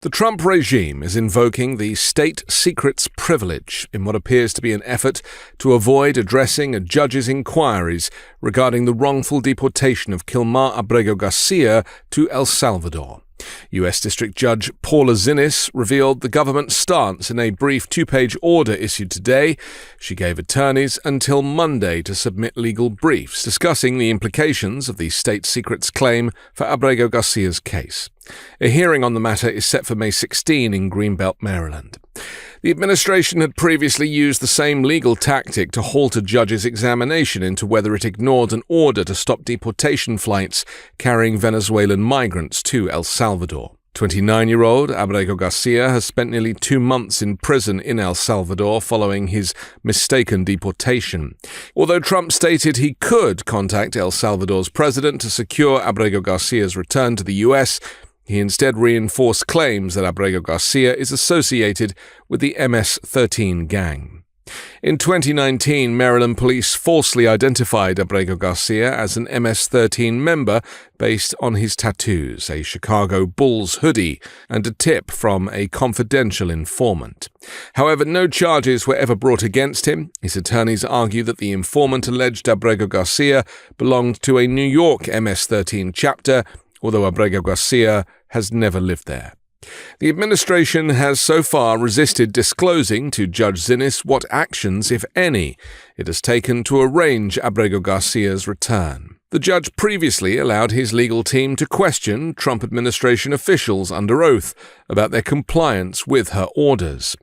The Trump regime is invoking the state secrets privilege in what appears to be an effort to avoid addressing a judge's inquiries regarding the wrongful deportation of Kilmar Abrego Garcia to El Salvador. U.S. District Judge Paula Zinnis revealed the government's stance in a brief two-page order issued today. She gave attorneys until Monday to submit legal briefs discussing the implications of the state secrets claim for Abrego Garcia's case. A hearing on the matter is set for May 16 in Greenbelt, Maryland. The administration had previously used the same legal tactic to halt a judge's examination into whether it ignored an order to stop deportation flights carrying Venezuelan migrants to El Salvador. 29-year-old Abrego Garcia has spent nearly 2 months in prison in El Salvador following his mistaken deportation. Although Trump stated he could contact El Salvador's president to secure Abrego Garcia's return to the U.S., he instead reinforced claims that Abrego Garcia is associated with the MS-13 gang. In 2019, Maryland police falsely identified Abrego Garcia as an MS-13 member based on his tattoos, a Chicago Bulls hoodie, and a tip from a confidential informant. However, no charges were ever brought against him. His attorneys argue that the informant alleged Abrego Garcia belonged to a New York MS-13 chapter, although Abrego Garcia has never lived there. The administration has so far resisted disclosing to Judge Zinnis what actions, if any, it has taken to arrange Abrego Garcia's return. The judge previously allowed his legal team to question Trump administration officials under oath about their compliance with her orders.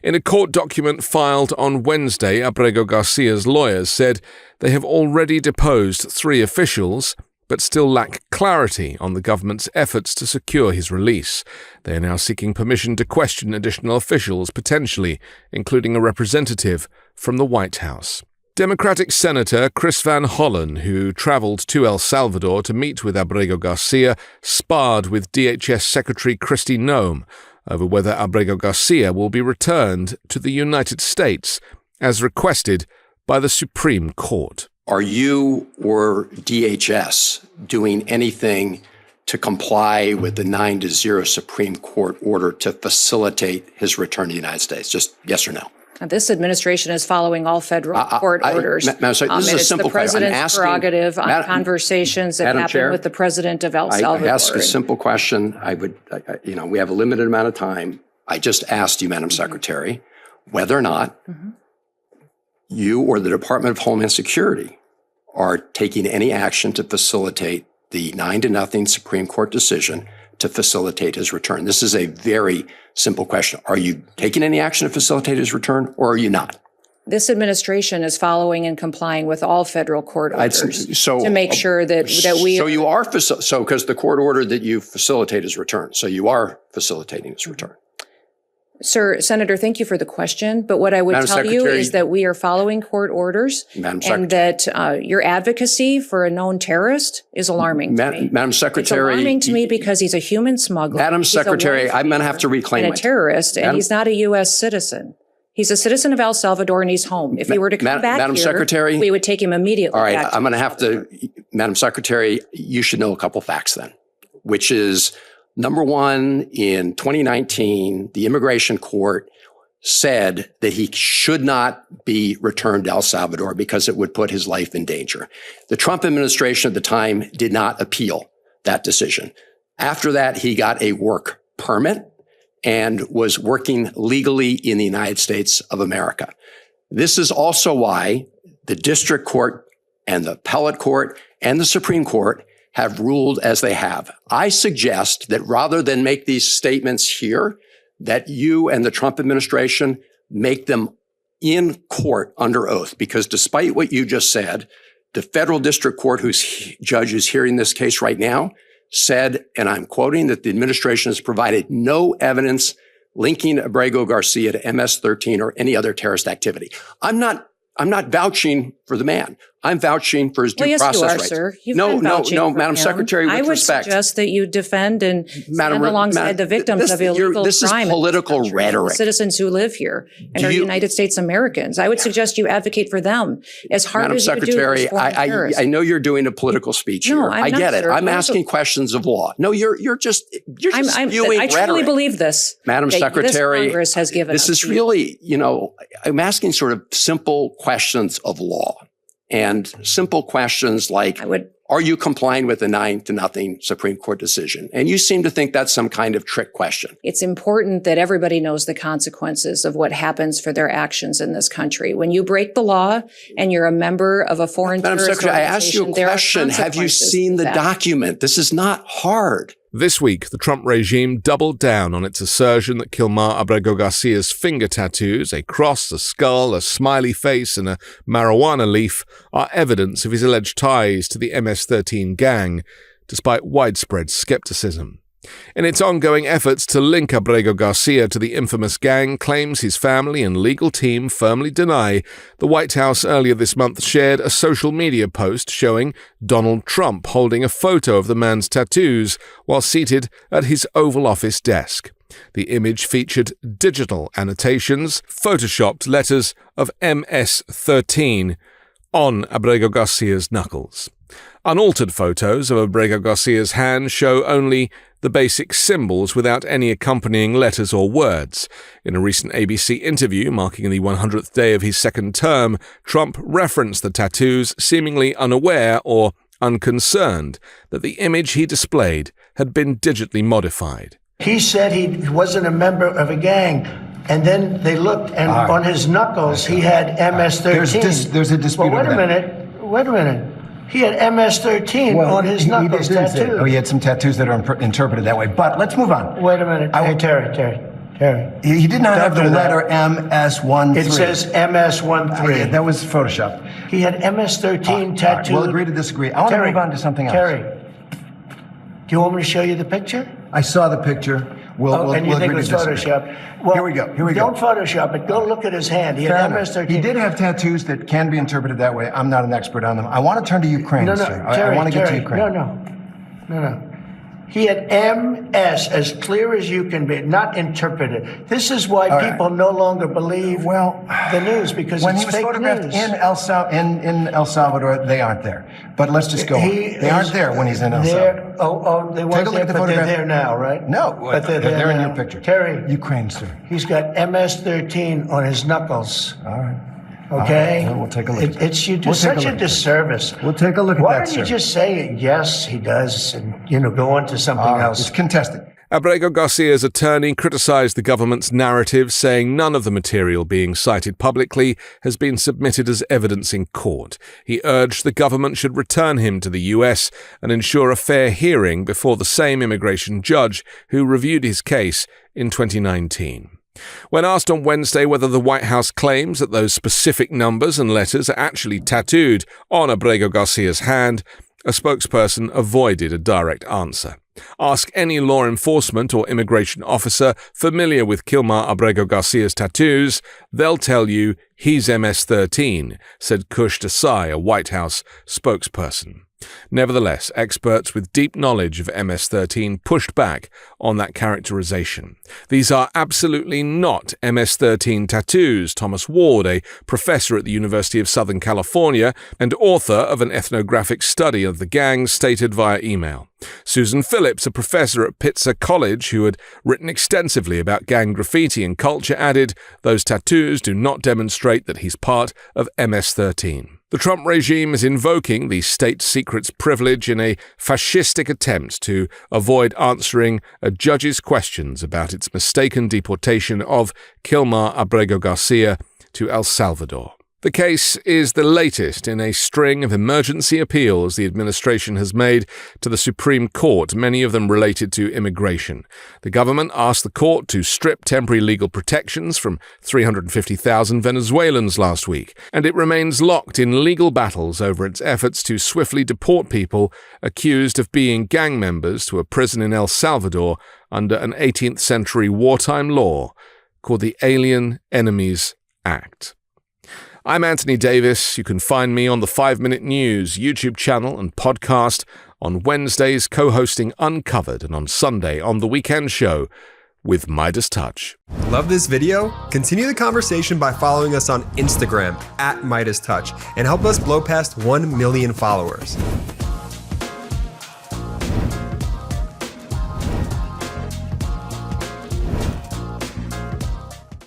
In a court document filed on Wednesday, Abrego Garcia's lawyers said they have already deposed 3 officials, but still lack clarity on the government's efforts to secure his release. They are now seeking permission to question additional officials, potentially including a representative from the White House. Democratic Senator Chris Van Hollen, who traveled to El Salvador to meet with Abrego Garcia, sparred with DHS Secretary Kristi Noem over whether Abrego Garcia will be returned to the United States, as requested by the Supreme Court. Are you or DHS doing anything to comply with the 9-0 Supreme Court order to facilitate his return to the United States? Just yes or no. Now, this administration is following all federal court orders. Madam Secretary, this is a simple question. It's the president's prerogative on conversations that happen with the president of El Salvador. I ask a simple question. We have a limited amount of time. I just asked you, Madam Secretary, whether or not you or the Department of Homeland Security are taking any action to facilitate the 9-0 Supreme Court decision to facilitate his return. This is a very simple question. Are you taking any action to facilitate his return, or are you not? This administration is following and complying with all federal court orders to make sure that we... So you are, because the court ordered that you facilitate his return. So you are facilitating his return. Sir, Senator, thank you for the question. But what I would tell you is that we are following court orders and that your advocacy for a known terrorist is alarming to me. Madam Secretary. It's alarming to me because he's a human smuggler. Madam Secretary, I'm going to have to reclaim and a terrorist, and he's not a U.S. citizen. He's a citizen of El Salvador, and he's home. If he were to come back Madam here, Secretary, we would take him immediately. All right, back I'm going to have to, Madam Secretary, you should know a couple facts then, which is, number one, in 2019, the immigration court said that he should not be returned to El Salvador because it would put his life in danger. The Trump administration at the time did not appeal that decision. After that, he got a work permit and was working legally in the United States of America. This is also why the district court and the appellate court and the Supreme Court have ruled as they have. I suggest that rather than make these statements here, that you and the Trump administration make them in court under oath, because despite what you just said, the federal district court whose judge is hearing this case right now said, and I'm quoting, that the administration has provided no evidence linking Abrego Garcia to MS-13 or any other terrorist activity. I'm not vouching for the man. I'm vouching for his due process rights. Sir. No, Madam Secretary, with respect. I would suggest that you defend and stand alongside the victims of illegal crime. This is political rhetoric. Citizens who live here and are United States Americans. I would suggest you advocate for them as hard as you do. Madam Secretary, I know you're doing a political speech here. I get it. I'm asking questions of law. No, you're just spewing rhetoric. I truly believe this. Madam Secretary, this Congress has given this is really, I'm asking sort of simple questions of law. And simple questions like, are you complying with the 9-0 Supreme Court decision? And you seem to think that's some kind of trick question. It's important that everybody knows the consequences of what happens for their actions in this country. When you break the law and you're a member of a foreign terrorist organization, I asked you a question. Have you seen the document? This is not hard. This week, the Trump regime doubled down on its assertion that Kilmar Abrego Garcia's finger tattoos, a cross, a skull, a smiley face, and a marijuana leaf, are evidence of his alleged ties to the MS-13 gang, despite widespread skepticism. In its ongoing efforts to link Abrego Garcia to the infamous gang, claims his family and legal team firmly deny, the White House earlier this month shared a social media post showing Donald Trump holding a photo of the man's tattoos while seated at his Oval Office desk. The image featured digital annotations, photoshopped letters of MS-13 on Abrego Garcia's knuckles. Unaltered photos of Abrego Garcia's hand show only the basic symbols without any accompanying letters or words. In a recent ABC interview marking the 100th day of his second term, Trump referenced the tattoos, seemingly unaware or unconcerned that the image he displayed had been digitally modified. He said he wasn't a member of a gang. And then they looked, and on his knuckles, he had MS-13. There's a dispute. Well, wait a minute. He had MS-13 on his knuckles tattooed. He had some tattoos that are interpreted that way. But let's move on. Wait a minute. Hey, Terry. He did not have the letter MS-13. It says MS-13. That was Photoshop. He had MS-13 tattooed. We'll agree to disagree. I want to move on to something else. Terry, do you want me to show you the picture? I saw the picture. And you think it was Photoshop? Well, here we go. Don't Photoshop it. Go look at his hand. He had MS-13. He did have tattoos that can be interpreted that way. I'm not an expert on them. I want to turn to Ukraine, sir. I want to get to Ukraine. No. He had MS as clear as you can be, not interpreted. This is why people no longer believe the news, because when it's he was fake photographed news. In El Salvador, they aren't there. But let's just go on. They aren't there when he's in El Salvador. They weren't there, but they're there now, right? No, but they're there in now. your picture. Terry. Ukraine, sir. He's got MS-13 on his knuckles. All right. Okay? Well, we'll take a look. You do such a disservice. We'll take a look at that, Why don't sir. you just say, yes, he does, and, go on to something else? It's contested. Abrego Garcia's attorney criticized the government's narrative, saying none of the material being cited publicly has been submitted as evidence in court. He urged the government should return him to the U.S. and ensure a fair hearing before the same immigration judge who reviewed his case in 2019. When asked on Wednesday whether the White House claims that those specific numbers and letters are actually tattooed on Abrego Garcia's hand, a spokesperson avoided a direct answer. Ask any law enforcement or immigration officer familiar with Kilmar Abrego Garcia's tattoos, they'll tell you he's MS-13, said Kush Desai, a White House spokesperson. Nevertheless, experts with deep knowledge of MS-13 pushed back on that characterization. These are absolutely not MS-13 tattoos, Thomas Ward, a professor at the University of Southern California and author of an ethnographic study of the gang, stated via email. Susan Phillips, a professor at Pitzer College who had written extensively about gang graffiti and culture, added, those tattoos do not demonstrate that he's part of MS-13. The Trump regime is invoking the state secrets privilege in a fascistic attempt to avoid answering a judge's questions about its mistaken deportation of Kilmar Abrego Garcia to El Salvador. The case is the latest in a string of emergency appeals the administration has made to the Supreme Court, many of them related to immigration. The government asked the court to strip temporary legal protections from 350,000 Venezuelans last week, and it remains locked in legal battles over its efforts to swiftly deport people accused of being gang members to a prison in El Salvador under an 18th century wartime law called the Alien Enemies Act. I'm Anthony Davis. You can find me on the 5 Minute News YouTube channel and podcast, on Wednesdays co-hosting Uncovered, and on Sunday on The Weekend Show with MeidasTouch. Love this video? Continue the conversation by following us on Instagram @MeidasTouch and help us blow past 1 million followers.